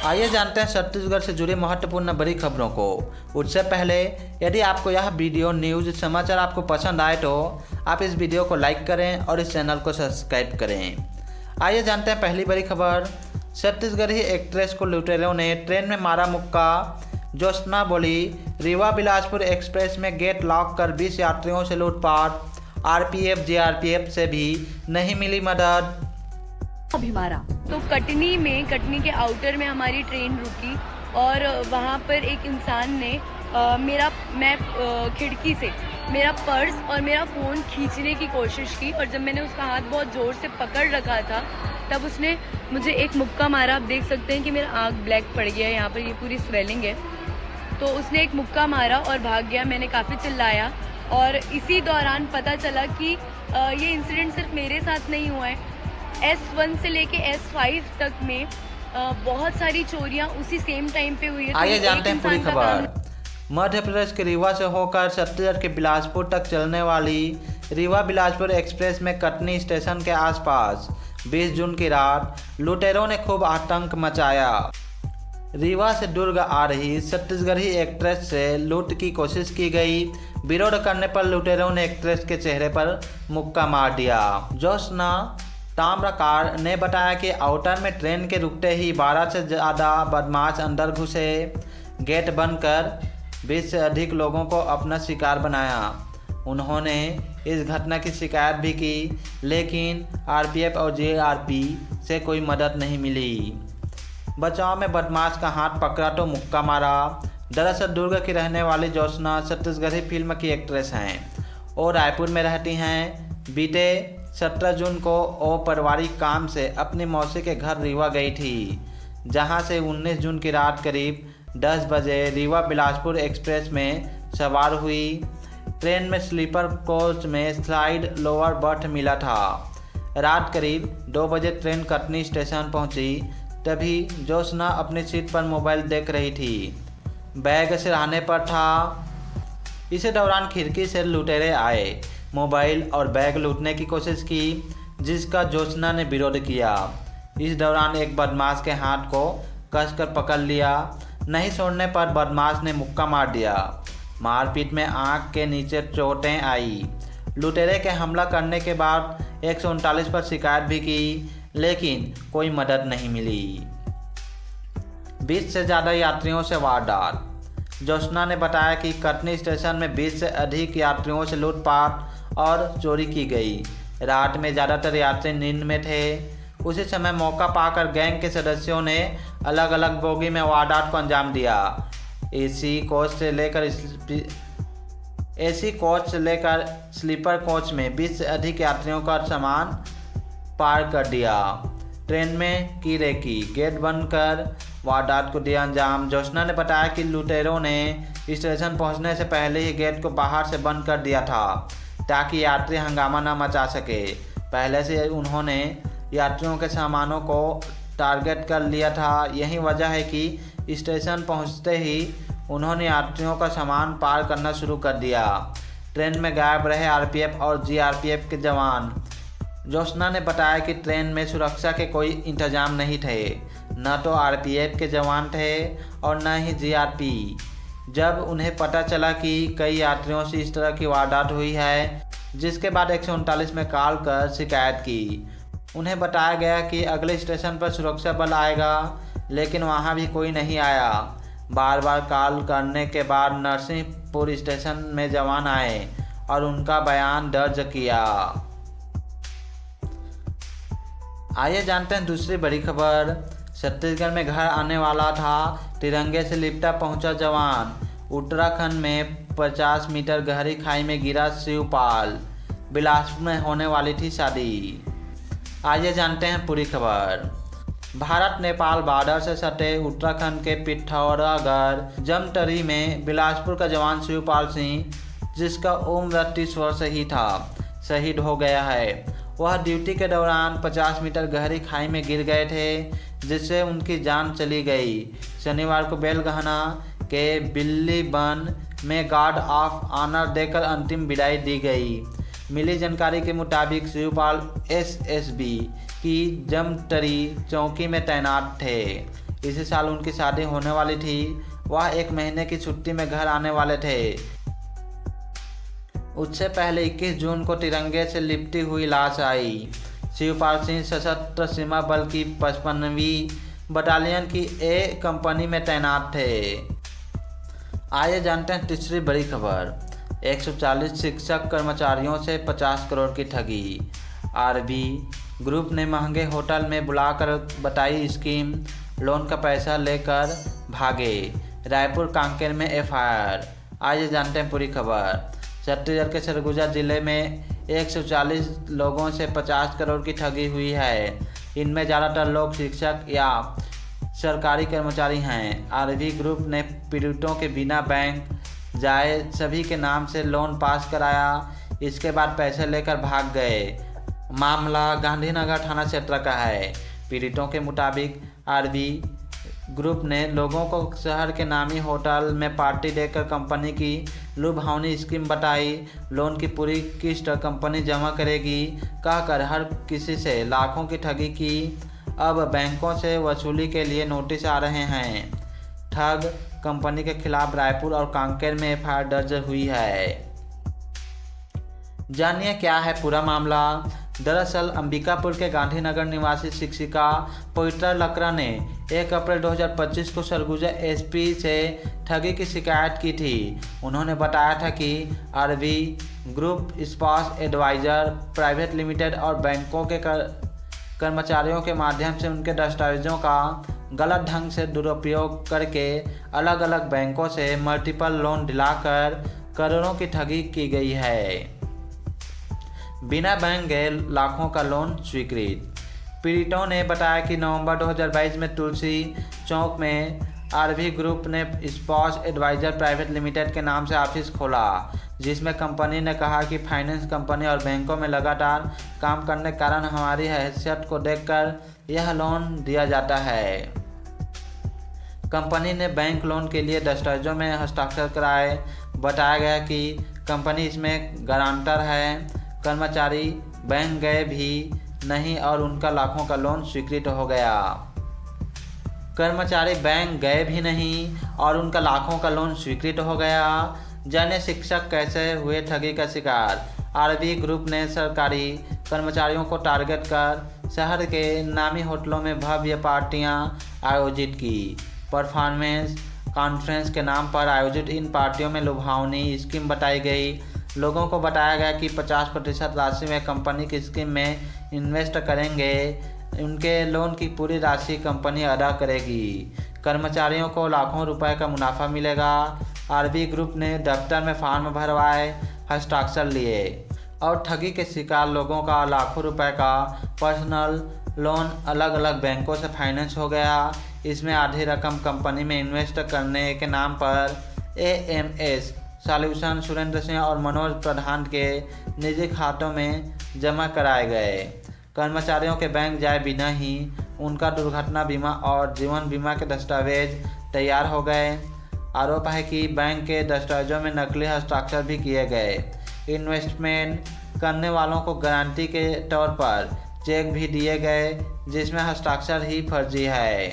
आइए जानते हैं छत्तीसगढ़ से जुड़ी महत्वपूर्ण बड़ी खबरों को। उससे पहले यदि आपको यह वीडियो न्यूज़ समाचार आपको पसंद आए तो आप इस वीडियो को लाइक करें और इस चैनल को सब्सक्राइब करें। आइए जानते हैं पहली बड़ी खबर। छत्तीसगढ़ी एक्ट्रेस को लुटेरों ने ट्रेन में मारा मुक्का। ज्योत्सना बोली, रीवा बिलासपुर एक्सप्रेस में गेट लॉक कर 20 यात्रियों से लूटपाट। आरपीएफ जीआरपीएफ से भी नहीं मिली मदद। अभी मारा तो कटनी के आउटर में हमारी ट्रेन रुकी और वहाँ पर एक इंसान ने खिड़की से मेरा पर्स और मेरा फ़ोन खींचने की कोशिश की और जब मैंने उसका हाथ बहुत ज़ोर से पकड़ रखा था तब उसने मुझे एक मुक्का मारा। आप देख सकते हैं कि मेरा आँख ब्लैक पड़ गया है, यहाँ पर ये पूरी स्वेलिंग है। तो उसने एक मुक्का मारा और भाग गया। मैंने काफ़ी चिल्लाया और इसी दौरान पता चला कि ये इंसिडेंट सिर्फ मेरे साथ नहीं हुआ है। S1 से लेके S5 तक में बहुत सारी चोरियां उसी सेम टाइम पे हुई है। आइए जानते हैं पूरी खबर। मध्य प्रदेश के रीवा से होकर छत्तीसगढ़ के बिलासपुर तक चलने वाली रीवा बिलासपुर एक्सप्रेस में कटनी स्टेशन के आसपास 20 जून की रात लुटेरों ने खूब आतंक मचाया। रीवा से दुर्ग आ रही छत्तीसगढ़ी एक्ट्रेस से लूट की कोशिश की गई। विरोध करने पर लुटेरों ने एक्ट्रेस के चेहरे पर मुक्का मार दिया। ज्योत्सना ताम्रकार ने बताया कि आउटर में ट्रेन के रुकते ही 12 से ज़्यादा बदमाश अंदर घुसे। गेट बंद कर 20 से अधिक लोगों को अपना शिकार बनाया। उन्होंने इस घटना की शिकायत भी की, लेकिन आरपीएफ और जीआरपी से कोई मदद नहीं मिली। बचाव में बदमाश का हाथ पकड़ा तो मुक्का मारा। दरअसल दुर्ग की रहने वाली ज्योत्सना छत्तीसगढ़ी फिल्म की एक्ट्रेस हैं और रायपुर में रहती हैं। बीते 17 जून को वो पारिवारिक काम से अपनी मौसी के घर रीवा गई थी, जहां से 19 जून की रात करीब 10 बजे रीवा बिलासपुर एक्सप्रेस में सवार हुई। ट्रेन में स्लीपर कोच में स्लाइड लोअर बर्थ मिला था। रात करीब 2 बजे ट्रेन कटनी स्टेशन पहुंची। तभी ज्योत्सना अपनी सीट पर मोबाइल देख रही थी। बैग सिरहाने पर था। इसी दौरान खिड़की से लुटेरे आए, मोबाइल और बैग लूटने की कोशिश की, जिसका ज्योत्सना ने विरोध किया। इस दौरान एक बदमाश के हाथ को कसकर पकड़ लिया। नहीं छोड़ने पर बदमाश ने मुक्का मार दिया। मारपीट में आंख के नीचे चोटें आई। लुटेरे के हमला करने के बाद 139 पर शिकायत भी की, लेकिन कोई मदद नहीं मिली। 20 से ज़्यादा यात्रियों से वारदात। ज्योत्सना ने बताया कि कटनी स्टेशन में 20 से अधिक यात्रियों से लूटपाट और चोरी की गई। रात में ज़्यादातर यात्री नींद में थे। उसी समय मौका पाकर गैंग के सदस्यों ने अलग अलग बोगी में वारदात को अंजाम दिया। एसी कोच से लेकर स्लीपर कोच में 20 से अधिक यात्रियों का सामान पार कर दिया। ट्रेन में की रेकी, गेट बंद कर वारदात को दिया अंजाम। ज्योत्सना ने बताया कि लुटेरों ने स्टेशन पहुंचने से पहले ही गेट को बाहर से बंद कर दिया था, ताकि यात्री हंगामा न मचा सके। पहले से उन्होंने यात्रियों के सामानों को टारगेट कर लिया था। यही वजह है कि स्टेशन पहुंचते ही उन्होंने यात्रियों का सामान पार करना शुरू कर दिया। ट्रेन में गायब रहे आरपीएफ और जीआरपीएफ के जवान। ज्योत्सना ने बताया कि ट्रेन में सुरक्षा के कोई इंतजाम नहीं थे, न तो आरपीएफ के जवान थे और न ही जीआरपी। जब उन्हें पता चला कि कई यात्रियों से इस तरह की वारदात हुई है, जिसके बाद 139 में कॉल कर शिकायत की। उन्हें बताया गया कि अगले स्टेशन पर सुरक्षा बल आएगा, लेकिन वहां भी कोई नहीं आया। बार बार कॉल करने के बाद नरसिंहपुर स्टेशन में जवान आए और उनका बयान दर्ज किया। आइए जानते हैं दूसरी बड़ी खबर। छत्तीसगढ़ में घर आने वाला था, तिरंगे से लिपटा पहुंचा जवान। उत्तराखंड में 50 मीटर गहरी खाई में गिरा शिवपाल। बिलासपुर में होने वाली थी शादी। आइए जानते हैं पूरी खबर। भारत नेपाल बॉर्डर से सटे उत्तराखंड के पिथौरागढ़ जमतरी में बिलासपुर का जवान शिवपाल सिंह, जिसका उम्र 30 वर्ष ही था, शहीद हो गया है। वह ड्यूटी के दौरान 50 मीटर गहरी खाई में गिर गए थे, जिससे उनकी जान चली गई। शनिवार को बेलगहना के बिल्लीबन में गार्ड ऑफ ऑनर देकर अंतिम विदाई दी गई। मिली जानकारी के मुताबिक शिवपाल एसएसबी की जमतरी चौकी में तैनात थे। इसी साल उनकी शादी होने वाली थी। वह 1 महीने की छुट्टी में घर आने वाले थे। उससे पहले 21 जून को तिरंगे से लिपटी हुई लाश आई। शिवपाल सिंह सशस्त्र सीमा बल की 55वीं बटालियन की ए कंपनी में तैनात थे। आइए जानते हैं तीसरी बड़ी खबर। 140 शिक्षक कर्मचारियों से 50 करोड़ की ठगी। आरबी ग्रुप ने महंगे होटल में बुलाकर बताई स्कीम, लोन का पैसा लेकर भागे। रायपुर कांकेर में एफआईआर। आइए जानते हैं पूरी खबर। छत्तीसगढ़ के सरगुजा जिले में 140 लोगों से 50 करोड़ की ठगी हुई है। इनमें ज़्यादातर लोग शिक्षक या सरकारी कर्मचारी हैं। आरबी ग्रुप ने पीड़ितों के बिना बैंक जाए सभी के नाम से लोन पास कराया। इसके बाद पैसे लेकर भाग गए। मामला गांधीनगर थाना क्षेत्र का है। पीड़ितों के मुताबिक आरबी ग्रुप ने लोगों को शहर के नामी होटल में पार्टी देकर कंपनी की लुभावनी स्कीम बताई। लोन की पूरी किस्त कंपनी जमा करेगी कहकर हर किसी से लाखों की ठगी की। अब बैंकों से वसूली के लिए नोटिस आ रहे हैं। ठग कंपनी के खिलाफ रायपुर और कांकेर में एफआईआर दर्ज हुई है। जानिए क्या है पूरा मामला। दरअसल अंबिकापुर के गांधीनगर निवासी शिक्षिका पवित्रा लकड़ा ने 1 अप्रैल 2025 को सरगुजा एसपी से ठगी की शिकायत की थी। उन्होंने बताया था कि आरबी ग्रुप स्पास एडवाइजर प्राइवेट लिमिटेड और बैंकों के कर्मचारियों के माध्यम से उनके दस्तावेजों का गलत ढंग से दुरुपयोग करके अलग अलग बैंकों से मल्टीपल लोन दिलाकर करोड़ों की ठगी की गई है। बिना बैंक गए लाखों का लोन स्वीकृत। पीड़ितों ने बताया कि नवंबर 2022 में तुलसी चौक में आरबी ग्रुप ने स्पॉस एडवाइजर प्राइवेट लिमिटेड के नाम से ऑफिस खोला, जिसमें कंपनी ने कहा कि फाइनेंस कंपनी और बैंकों में लगातार काम करने के कारण हमारी हैसियत को देखकर यह लोन दिया जाता है। कंपनी ने बैंक लोन के लिए दस्तावेजों में हस्ताक्षर कराए। बताया गया कि कंपनी इसमें गारंटर है। कर्मचारी बैंक गए भी नहीं और उनका लाखों का लोन स्वीकृत हो गया। कर्मचारी बैंक गए भी नहीं और उनका लाखों का लोन स्वीकृत हो गया। जाने शिक्षक कैसे हुए ठगी का शिकार। आरबी ग्रुप ने सरकारी कर्मचारियों को टारगेट कर शहर के नामी होटलों में भव्य पार्टियां आयोजित की। परफॉर्मेंस कॉन्फ्रेंस के नाम पर आयोजित इन पार्टियों में लुभावनी स्कीम बताई गई। लोगों को बताया गया कि 50% राशि में कंपनी की स्कीम में इन्वेस्ट करेंगे। उनके लोन की पूरी राशि कंपनी अदा करेगी। कर्मचारियों को लाखों रुपए का मुनाफा मिलेगा। आरबी ग्रुप ने दफ्तर में फॉर्म भरवाए, हस्ताक्षर लिए और ठगी के शिकार लोगों का लाखों रुपए का पर्सनल लोन अलग अलग बैंकों से फाइनेंस हो गया। इसमें आधी रकम कंपनी में इन्वेस्ट करने के नाम पर AMS सॉल्यूशन सुरेंद्र सिंह और मनोज प्रधान के निजी खातों में जमा कराए गए। कर्मचारियों के बैंक जाए बिना ही उनका दुर्घटना बीमा और जीवन बीमा के दस्तावेज तैयार हो गए। आरोप है कि बैंक के दस्तावेजों में नकली हस्ताक्षर भी किए गए। इन्वेस्टमेंट करने वालों को गारंटी के तौर पर चेक भी दिए गए, जिसमें हस्ताक्षर ही फर्जी है।